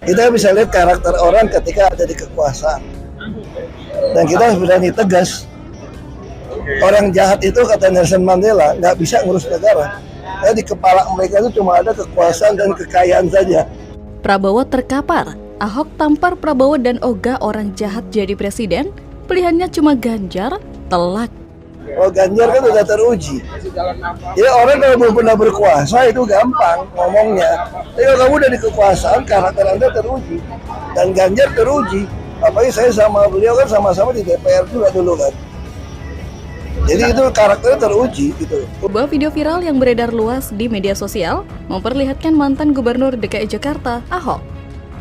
Kita bisa lihat karakter orang ketika ada di kekuasaan. Dan kita harus berani tegas. Orang jahat itu, kata Nelson Mandela, nggak bisa ngurus negara. Karena di kepala mereka itu cuma ada kekuasaan dan kekayaan saja. Prabowo terkapar. Ahok tampar Prabowo dan ogah orang jahat jadi presiden. Pilihannya cuma Ganjar, telak. Kalau Ganjar kan udah teruji. Ya orang kalau belum pernah berkuasa itu gampang ngomongnya. Tapi kalau kamu udah di kekuasaan, karakter Anda teruji. Dan Ganjar teruji. Apalagi saya sama beliau kan sama-sama di DPR juga dulu kan. Jadi itu karakternya teruji gitu. Sebuah video viral yang beredar luas di media sosial memperlihatkan mantan Gubernur DKI Jakarta, Ahok,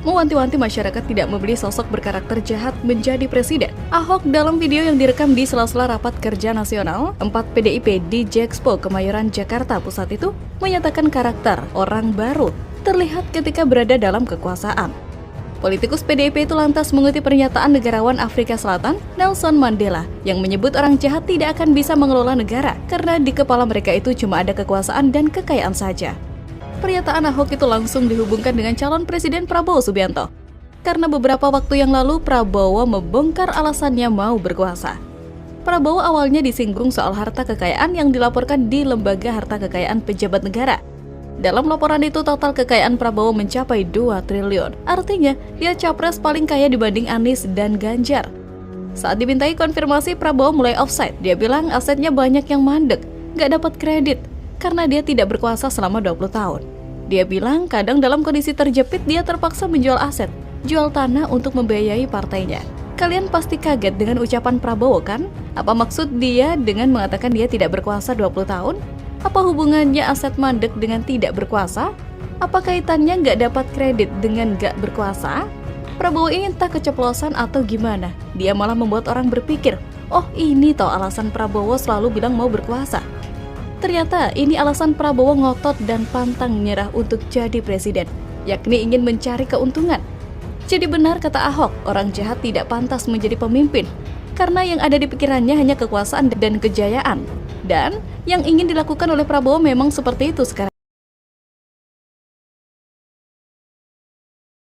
mewanti-wanti masyarakat tidak membeli sosok berkarakter jahat menjadi presiden. Ahok dalam video yang direkam di sela-sela rapat kerja nasional 4 PDIP di Jexpo Kemayoran Jakarta Pusat itu menyatakan karakter orang baru terlihat ketika berada dalam kekuasaan. Politikus PDIP itu lantas mengutip pernyataan negarawan Afrika Selatan, Nelson Mandela, yang menyebut orang jahat tidak akan bisa mengelola negara karena di kepala mereka itu cuma ada kekuasaan dan kekayaan saja. Pernyataan Ahok itu langsung dihubungkan dengan calon Presiden Prabowo Subianto. Karena beberapa waktu yang lalu Prabowo membongkar alasannya mau berkuasa. Prabowo awalnya disinggung soal harta kekayaan yang dilaporkan di Lembaga Harta Kekayaan Pejabat Negara. Dalam laporan itu total kekayaan Prabowo mencapai 2 triliun. Artinya, dia capres paling kaya dibanding Anies dan Ganjar. Saat dimintai konfirmasi, Prabowo mulai offside. Dia bilang asetnya banyak yang mandek, gak dapat kredit, karena dia tidak berkuasa selama 20 tahun. Dia bilang kadang dalam kondisi terjepit dia terpaksa menjual aset, jual tanah untuk membiayai partainya. Kalian pasti kaget dengan ucapan Prabowo kan? Apa maksud dia dengan mengatakan dia tidak berkuasa 20 tahun? Apa hubungannya aset mandek dengan tidak berkuasa? Apa kaitannya nggak dapat kredit dengan nggak berkuasa? Prabowo ini entah keceplosan atau gimana. Dia malah membuat orang berpikir, oh ini toh alasan Prabowo selalu bilang mau berkuasa. Ternyata ini alasan Prabowo ngotot dan pantang menyerah untuk jadi presiden, yakni ingin mencari keuntungan. Jadi benar kata Ahok, orang jahat tidak pantas menjadi pemimpin, karena yang ada di pikirannya hanya kekuasaan dan kejayaan. Dan yang ingin dilakukan oleh Prabowo memang seperti itu sekarang.